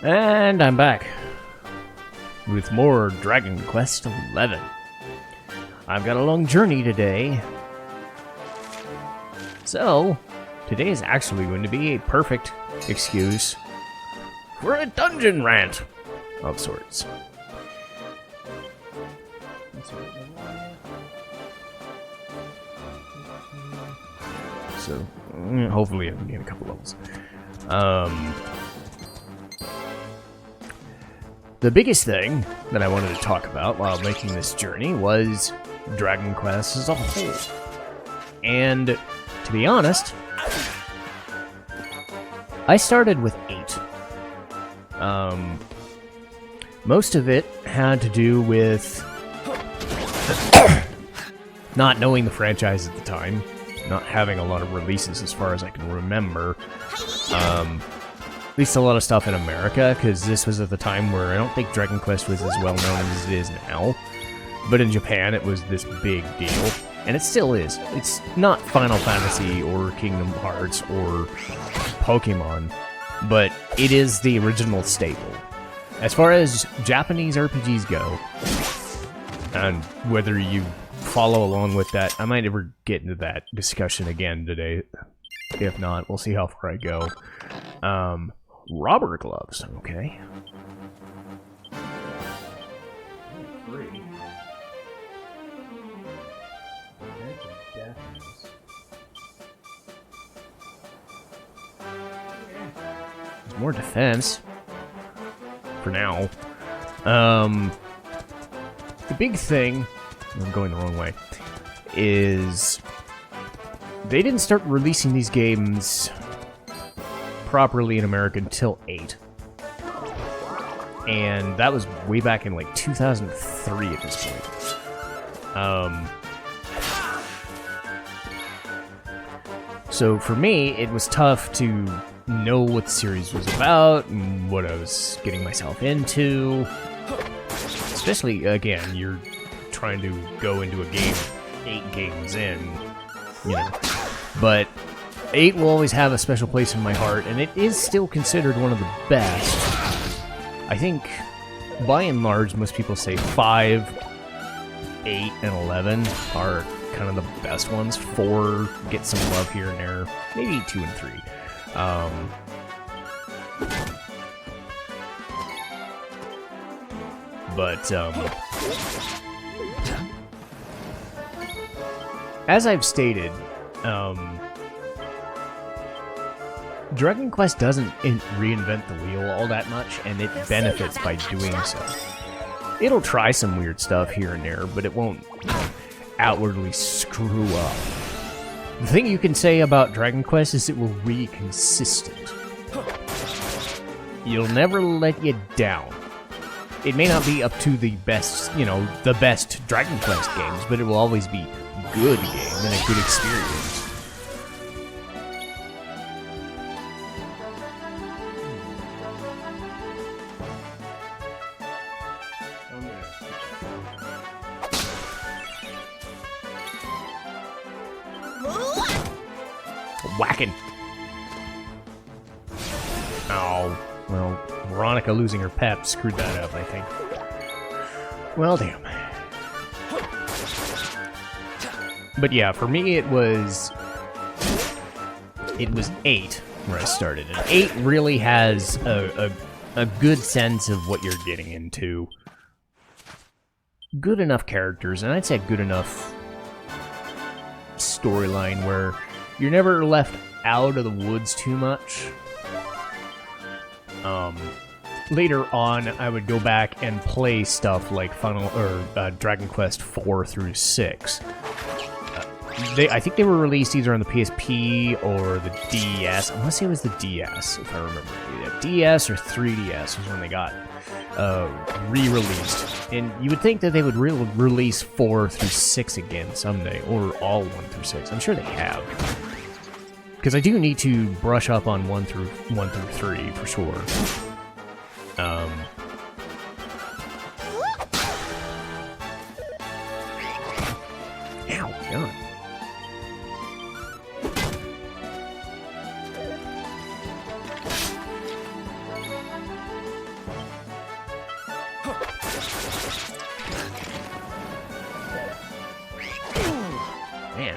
And I'm back with more Dragon Quest XI. I've got a long journey today. So, today is actually going to be a perfect excuse for a dungeon rant of sorts. So, hopefully I can get a couple levels. The biggest thing that I wanted to talk about while making this journey was Dragon Quest as a whole. And, to be honest, I started with 8. Most of it had to do with not knowing the franchise at the time, not having a lot of releases as far as I can remember. At least a lot of stuff in America, because this was at the time where I don't think Dragon Quest was as well known as it is now. But in Japan, it was this big deal, and it still is. It's not Final Fantasy or Kingdom Hearts or Pokemon, but it is the original staple. As far as Japanese RPGs go, and whether you follow along with that, I might never get into that discussion again today. If not, we'll see how far I go. Robber gloves, okay. There's more defense. For now. The big thing, I'm going the wrong way, is they didn't start releasing these games properly in America until 8. And that was way back in like 2003 at this point. So for me, it was tough to know what the series was about and what I was getting myself into. Especially, again, you're trying to go into a game 8 games in, you know. But 8 will always have a special place in my heart, and it is still considered one of the best. I think, by and large, most people say 5, 8, and 11 are kind of the best ones. 4 get some love here and there. Maybe 2 and 3. As I've stated, Dragon Quest doesn't reinvent the wheel all that much, and it benefits by doing so. It'll try some weird stuff here and there, but it won't outwardly screw up. The thing you can say about Dragon Quest is it will be consistent. You'll never let you down. It may not be up to the best, the best Dragon Quest games, but it will always be a good game and a good experience. Whacking. Oh, well, Veronica losing her pep screwed that up, I think. Well, damn. But yeah, for me it was 8 where I started, and 8 really has a good sense of what you're getting into. Good enough characters, and I'd say good enough storyline where you're never left out of the woods too much. Later on, I would go back and play stuff like Dragon Quest 4 through 6. I think they were released either on the PSP or the DS. I want to say it was the DS, if I remember. Either DS or 3DS was when they got re-released. And you would think that they would release 4 through 6 again someday, or all 1 through 6. I'm sure they have. Because I do need to brush up on 1 through 3 for sure. Ow, God.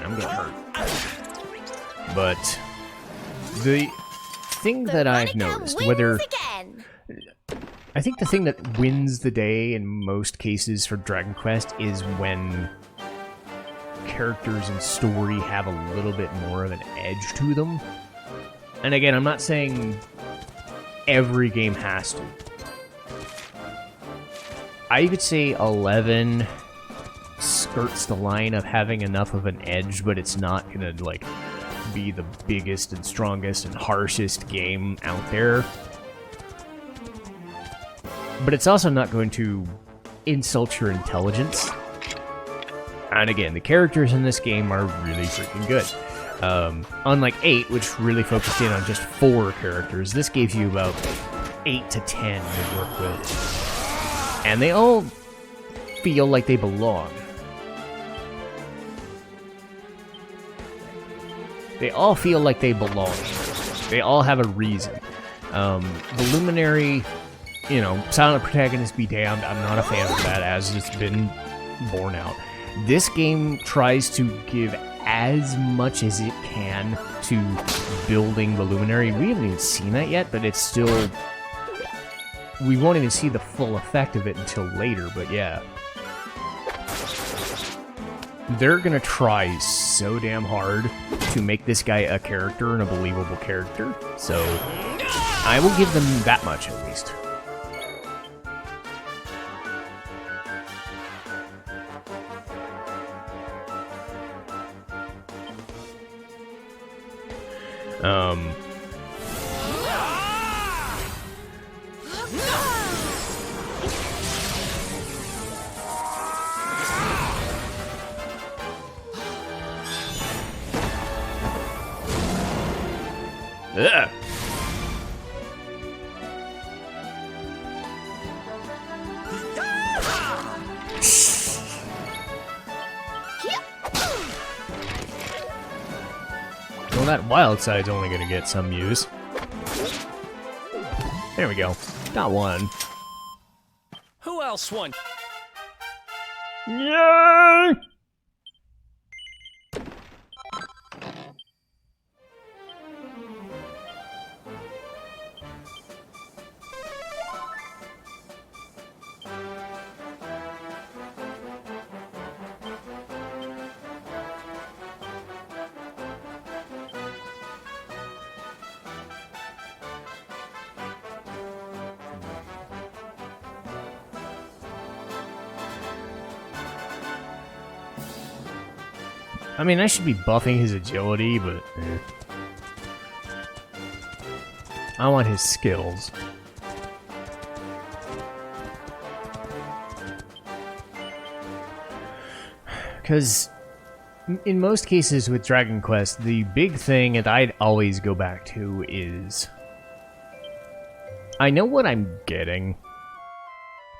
Man, I'm getting hurt. But the thing that I've noticed, whether... I think the thing that wins the day in most cases for Dragon Quest is when characters and story have a little bit more of an edge to them. And again, I'm not saying every game has to. I would say 11 skirts the line of having enough of an edge, but it's not gonna, like, be the biggest and strongest and harshest game out there. But it's also not going to insult your intelligence. And again, the characters in this game are really freaking good. Unlike 8, which really focused in on just 4 characters, this gives you about 8 to 10 to work with. And they all feel like they belong. They all feel like they belong. They all have a reason. The Luminary, you know, silent protagonist be damned, I'm not a fan of that, as it's been borne out. This game tries to give as much as it can to building the Luminary. We haven't even seen that yet, but it's still... We won't even see the full effect of it until later, but yeah. They're gonna try so damn hard to make this guy a character and a believable character, so I will give them that much at least. Ugh. Well, that wild side's only gonna get some use. There we go. Got one. Who else won? Yay! I mean, I should be buffing his agility, but... I want his skills. Because in most cases with Dragon Quest, the big thing that I'd always go back to is... I know what I'm getting.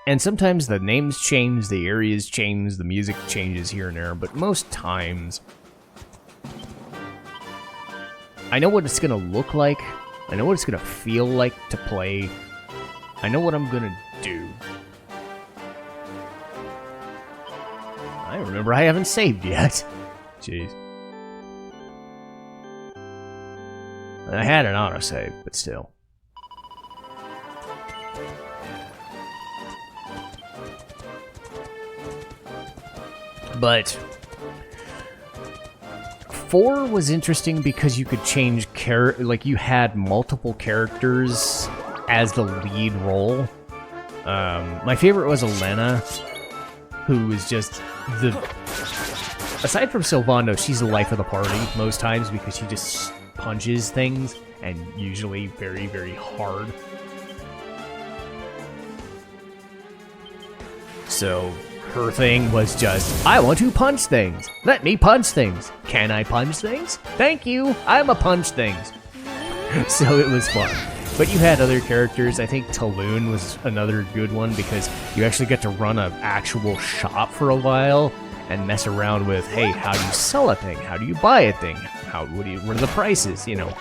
And sometimes the names change, the areas change, the music changes here and there, but most times... I know what it's gonna look like, I know what it's gonna feel like to play, I know what I'm gonna do. I remember I haven't saved yet. Jeez. I had an autosave, but still. But 4 was interesting because you could change like you had multiple characters as the lead role. My favorite was Elena, who was just the... Aside from Sylvando, she's the life of the party most times because she just punches things, and usually very, very hard. So... her thing was just, I want to punch things. Let me punch things. Can I punch things? Thank you. I'm a punch things. So it was fun. But you had other characters. I think Taloon was another good one because you actually get to run an actual shop for a while and mess around with, hey, how do you sell a thing? How do you buy a thing? What are the prices? You know,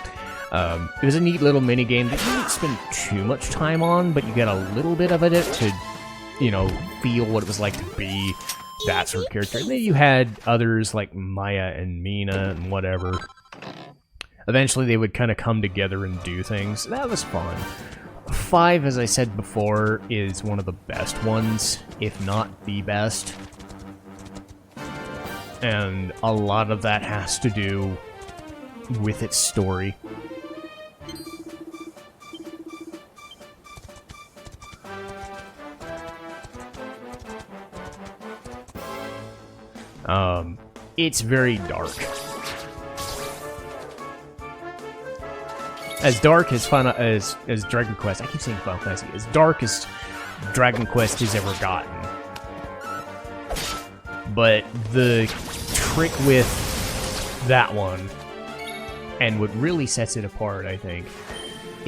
it was a neat little mini game that you didn't spend too much time on, but you get a little bit of it to, you know, feel what it was like to be that sort of character. And then you had others like Maya and Mina and whatever. Eventually they would kind of come together and do things. That was fun. 5, as I said before, is one of the best ones, if not the best. And a lot of that has to do with its story. It's very dark. As dark as as Dragon Quest, I keep saying Final Fantasy, as dark as Dragon Quest has ever gotten. But the trick with that one, and what really sets it apart, I think,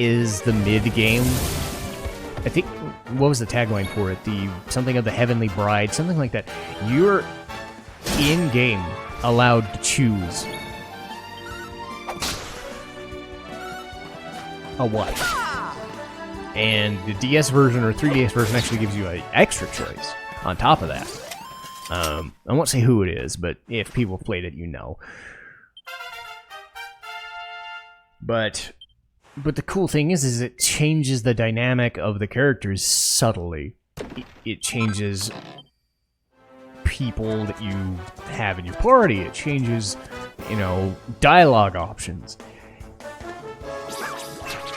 is the mid-game. I think, what was the tagline for it? Something of the Heavenly Bride, something like that. You're in-game allowed to choose a wife. And the DS version or 3DS version actually gives you an extra choice on top of that. I won't say who it is, but if people have played it, you know. But the cool thing is it changes the dynamic of the characters subtly. It changes people that you have in your party. It changes, you know, dialogue options.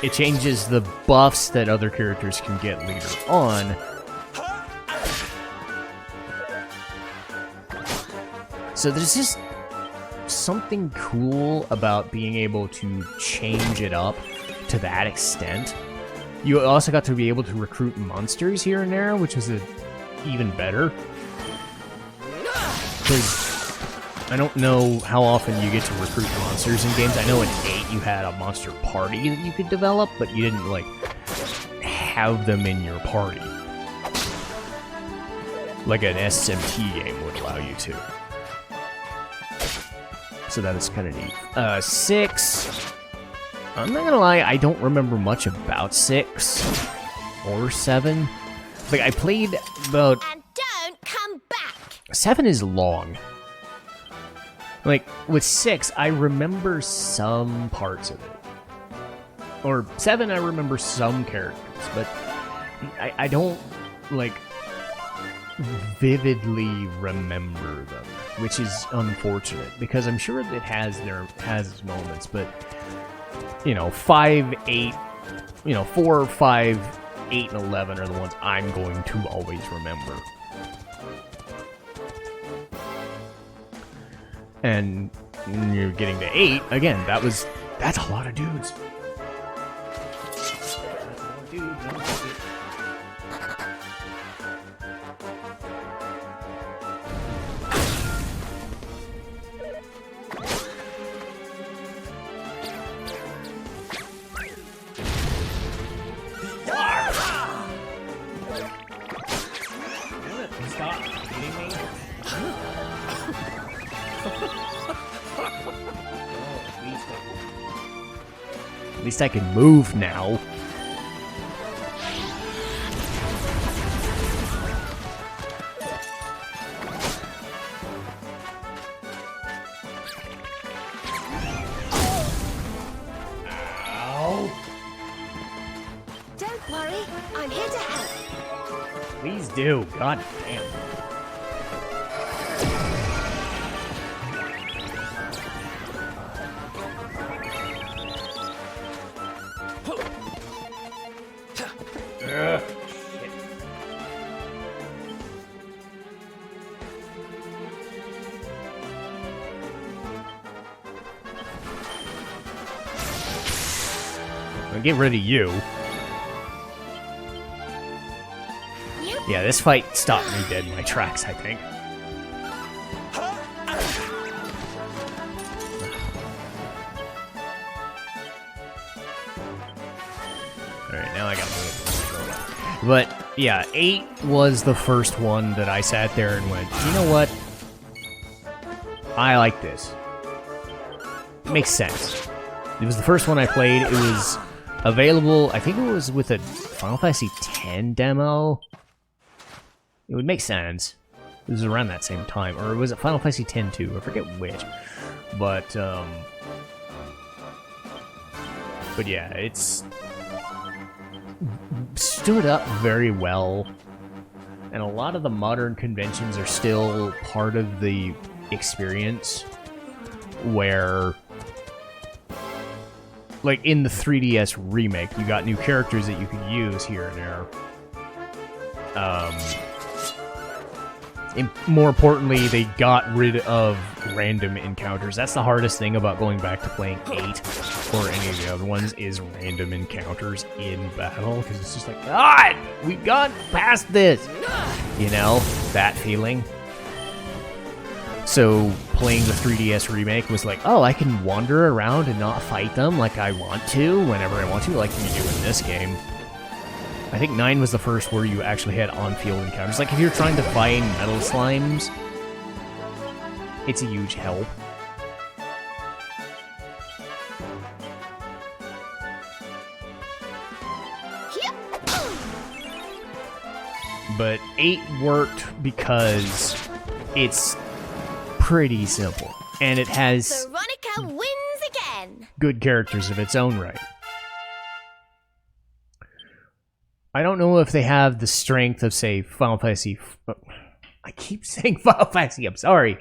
It changes the buffs that other characters can get later on. So there's just something cool about being able to change it up to that extent. You also got to be able to recruit monsters here and there, which was even better. Because I don't know how often you get to recruit monsters in games. I know in 8 you had a monster party that you could develop, but you didn't, like, have them in your party. Like an SMT game would allow you to. So that is kind of neat. 6... I'm not gonna lie, I don't remember much about 6 or 7. Like, I played about... And don't come back! 7 is long. Like, with 6, I remember some parts of it. Or 7, I remember some characters, but I don't, like, vividly remember them, which is unfortunate, because I'm sure it has its moments, but, you know, 5, 8, you know, 4, 5, 8, and 11 are the ones I'm going to always remember. And when you're getting to 8, again, that's a lot of dudes. Stop hitting me. At least I can move now. Ow. Don't worry, I'm here to help. Please do. God damn. Shit. I'll get rid of you. Yeah, this fight stopped me dead in my tracks, I think. Alright, now I gotta move. But, yeah, 8 was the first one that I sat there and went, you know what? I like this. It makes sense. It was the first one I played. It was available, I think it was with a Final Fantasy X demo. It would make sense. It was around that same time, or was it Final Fantasy X too? I forget which. But yeah, it's stood up very well, and a lot of the modern conventions are still part of the experience, where, like in the 3DS remake, you got new characters that you could use here and there. And more importantly, they got rid of random encounters. That's the hardest thing about going back to playing 8 or any of the other ones, is random encounters in battle, because it's just like, God, we got past this! You know, that feeling. So, playing the 3DS remake was like, oh, I can wander around and not fight them like I want to, whenever I want to, like you do in this game. I think 9 was the first where you actually had on-field encounters. Like, if you're trying to find metal slimes, it's a huge help. But 8 worked because it's pretty simple, and it has Veronica wins again. good characters of its own right. I don't know if they have the strength of, say, Final Fantasy... I keep saying Final Fantasy, I'm sorry.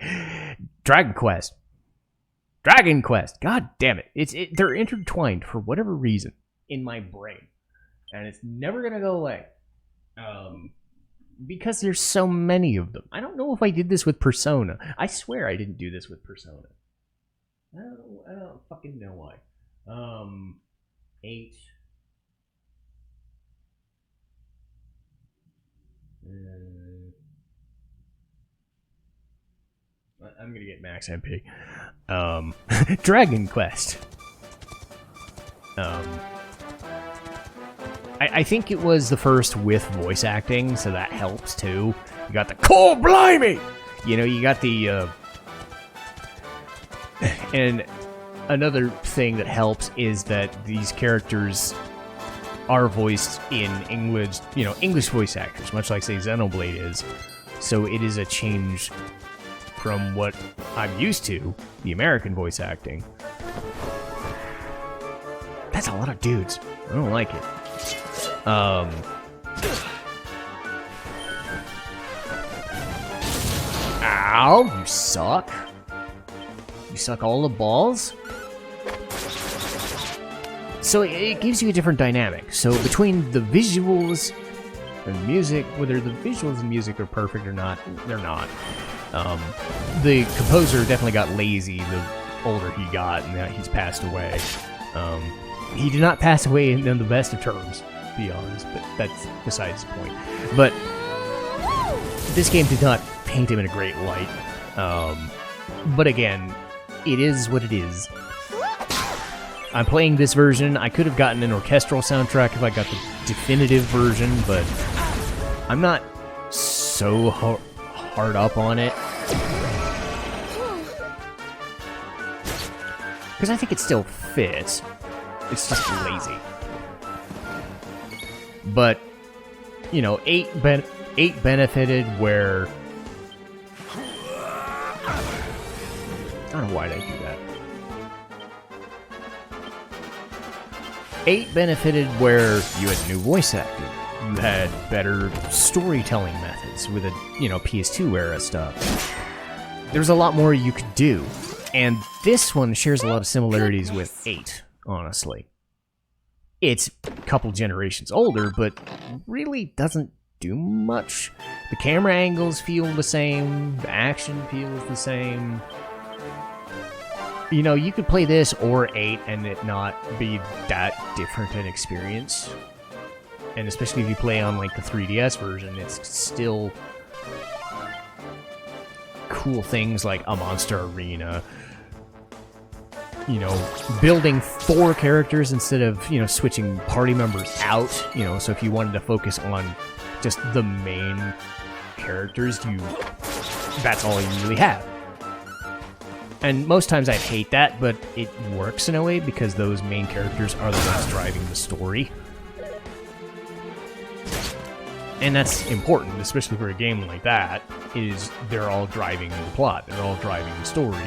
Dragon Quest. Dragon Quest. God damn it. They're intertwined for whatever reason in my brain. And it's never going to go away. Because there's so many of them. I don't know if I did this with Persona. I swear I didn't do this with Persona. I don't fucking know why. 8... I'm gonna get max MP. Dragon Quest. I think it was the first with voice acting, so that helps too. You got the cold blimey! You know, you got the... And another thing that helps is that these characters are voiced in English, you know, English voice actors, much like, say, Xenoblade is. So it is a change from what I'm used to, the American voice acting. That's a lot of dudes. I don't like it. Ow, you suck. You suck all the balls? So it gives you a different dynamic. So between the visuals and music, whether the visuals and music are perfect or not, they're not. The composer definitely got lazy the older he got, and now he's passed away. He did not pass away in the best of terms, to be honest, but that's besides the point. But this game did not paint him in a great light. But again, it is what it is. I'm playing this version. I could have gotten an orchestral soundtrack if I got the definitive version, but I'm not so hard up on it. Because I think it still fits. It's just lazy. But, you know, 8 benefited where... I don't know why they do that. 8 benefited where you had new voice acting. You had better storytelling methods with a, you know, PS2 era stuff. There's a lot more you could do. And this one shares a lot of similarities with 8, honestly. It's a couple generations older, but really doesn't do much. The camera angles feel the same, the action feels the same. You know, you could play this or 8 and it not be that different an experience. And especially if you play on, like, the 3DS version, it's still cool things like a monster arena. You know, building 4 characters instead of, you know, switching party members out. You know, so if you wanted to focus on just the main characters, that's all you really have. And most times I hate that, but it works in a way because those main characters are the ones driving the story. And that's important, especially for a game like that, is they're all driving the plot. They're all driving the story.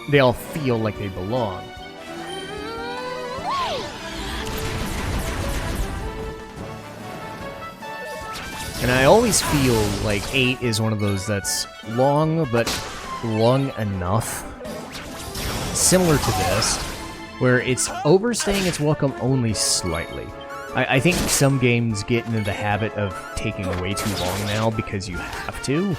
They all feel like they belong. And I always feel like 8 is one of those that's long, but long enough. Similar to this, where it's overstaying its welcome only slightly. I think some games get into the habit of taking way too long now because you have to.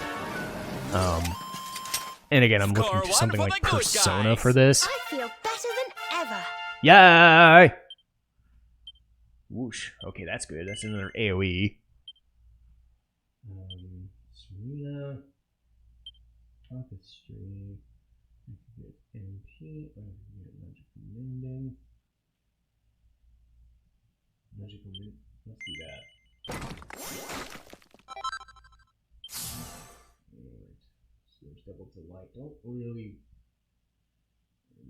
And again, I'm looking for something like Persona for this. I feel better than ever. Yay! Whoosh. Okay, that's good. That's another AoE. Serena. Orchestra. MP. Magical Mending. Magical Mending. Let's do that. Alright. There's double to light. Don't really.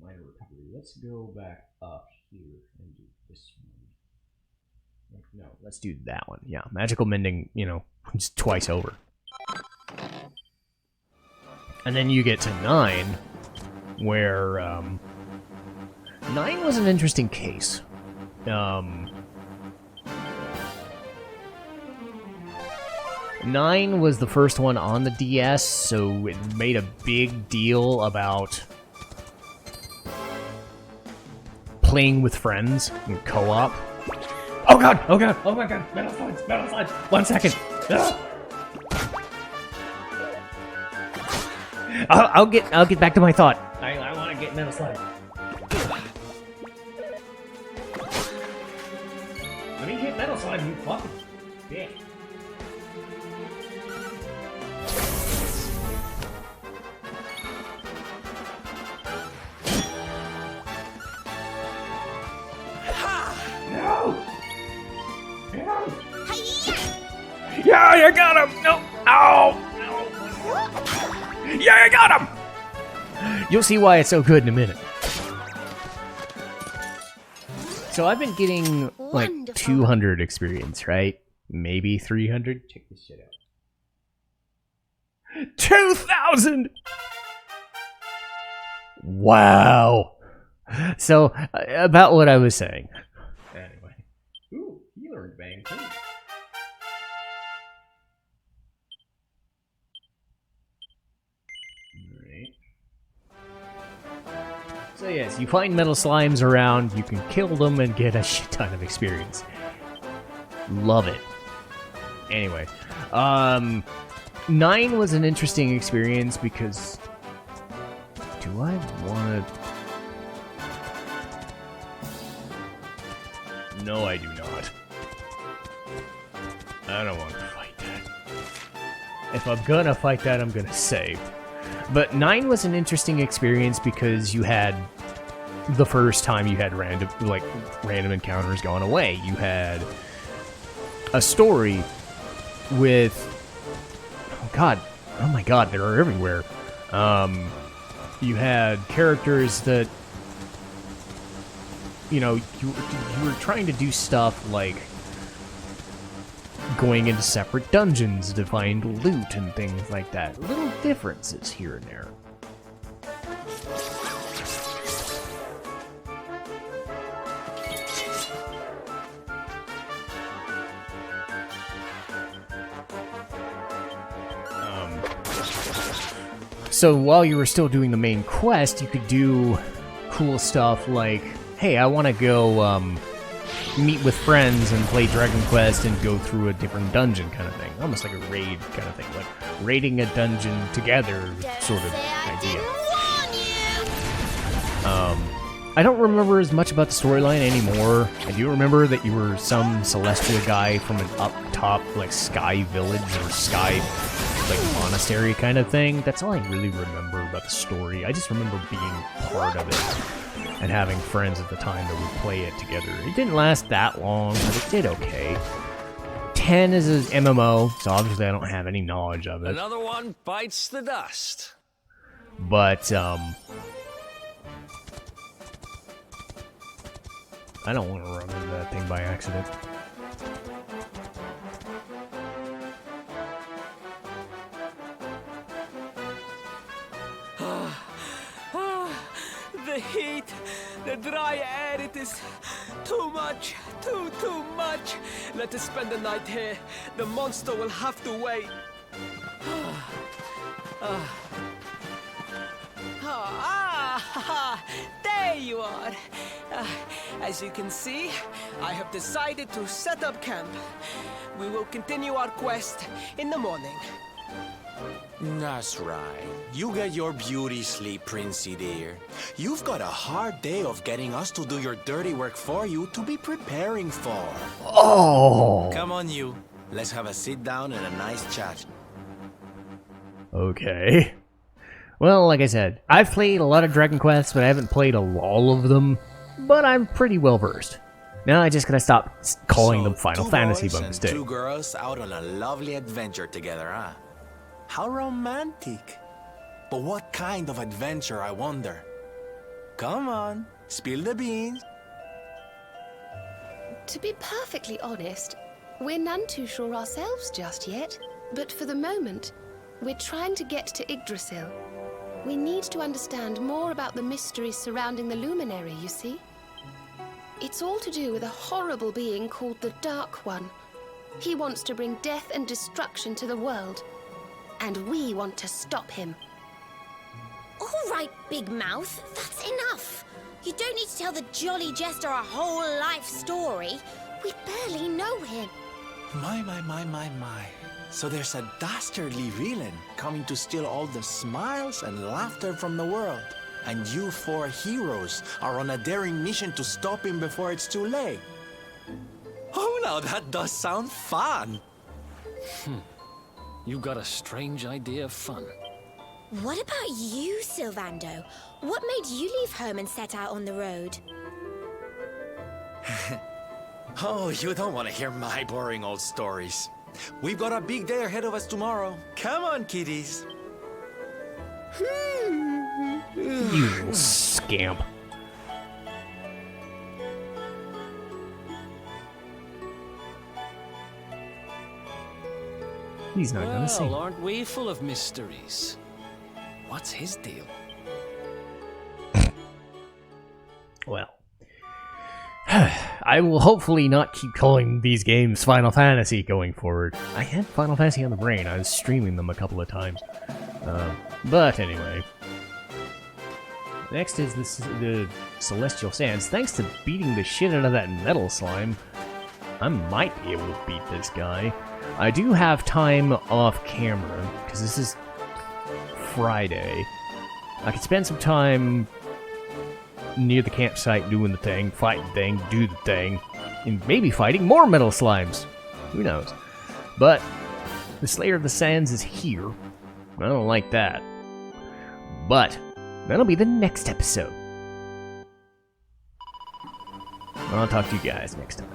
Minor recovery. Let's go back up here and do this one. No, let's do that one. Yeah, Magical Mending, you know, it's twice over. And then you get to 9, where 9 was an interesting case. 9 was the first one on the DS, so it made a big deal about playing with friends in co-op. Oh god! Oh god! Oh my god! Metal slides! Metal slides! 1 second! Ah! I'll get back to my thought. I want to get metal slide. Let me hit metal slide, you fucking bitch. No! Yeah, you got him! No! Ow! No! Yeah, you got him! You'll see why it's so good in a minute. So I've been getting like 200 experience, right? Maybe 300? Check this shit out. 2,000! Wow! So, about what I was saying. Anyway. Ooh, healer bang too. So yes, you find metal slimes around, you can kill them and get a shit ton of experience. Love it. Anyway, 9 was an interesting experience because... Do I want to... No, I do not. I don't want to fight that. If I'm gonna fight that, I'm gonna save. But 9 was an interesting experience because you had the first time you had random encounters gone away. You had a story with oh my god, they are everywhere. You had characters that you know you were trying to do stuff like going into separate dungeons to find loot and things like that. Little differences here and there. So while you were still doing the main quest, you could do cool stuff like, hey, I want to go meet with friends and play Dragon Quest and go through a different dungeon kind of thing. Almost like a raid kind of thing. Like raiding a dungeon together sort of idea. I don't remember as much about the storyline anymore. I do remember that you were some celestial guy from an up top, like, sky village or sky, like, monastery kind of thing. That's all I really remember about the story. I just remember being part of it and having friends at the time that would play it together. It didn't last that long, but it did okay. 10 is an MMO, so obviously I don't have any knowledge of it. Another one bites the dust. But, I don't want to run into that thing by accident. The heat, the dry air, it is too much, too much. Let us spend the night here. The monster will have to wait. There you are. As you can see, I have decided to set up camp. We will continue our quest in the morning. That's right. You get your beauty sleep, Princey dear. You've got a hard day of getting us to do your dirty work for you to be preparing for. Oh! Come on, you. Let's have a sit down and a nice chat. Okay. Well, like I said, I've played a lot of Dragon Quests, but I haven't played all of them. But I'm pretty well versed. Now I just gotta stop calling them Final Fantasy by mistake. 2 girls out on a lovely adventure together, huh? How romantic. But what kind of adventure, I wonder? Come on, spill the beans. To be perfectly honest, we're none too sure ourselves just yet. But for the moment, we're trying to get to Yggdrasil. We need to understand more about the mysteries surrounding the Luminary, you see? It's all to do with a horrible being called the Dark One. He wants to bring death and destruction to the world. And we want to stop him. All right, Big Mouth, that's enough. You don't need to tell the Jolly Jester a whole life story. We barely know him. My. So there's a dastardly villain coming to steal all the smiles and laughter from the world. And you 4 heroes are on a daring mission to stop him before it's too late. Oh, now that does sound fun. You got a strange idea of fun. What about you, Sylvando? What made you leave home and set out on the road? Oh, you don't want to hear my boring old stories. We've got a big day ahead of us tomorrow. Come on, kiddies. You little scamp. He's not gonna sing. Well, aren't we full of mysteries? What's his deal? Well, I will hopefully not keep calling these games Final Fantasy going forward. I had Final Fantasy on the brain. I was streaming them a couple of times. But anyway. Next is the Celestial Sands. Thanks to beating the shit out of that metal slime, I might be able to beat this guy. I do have time off camera, because this is Friday. I could spend some time near the campsite doing the thing, fight the thing, do the thing, and maybe fighting more metal slimes. Who knows? But the Slayer of the Sands is here. I don't like that. But that'll be the next episode. I'll talk to you guys next time.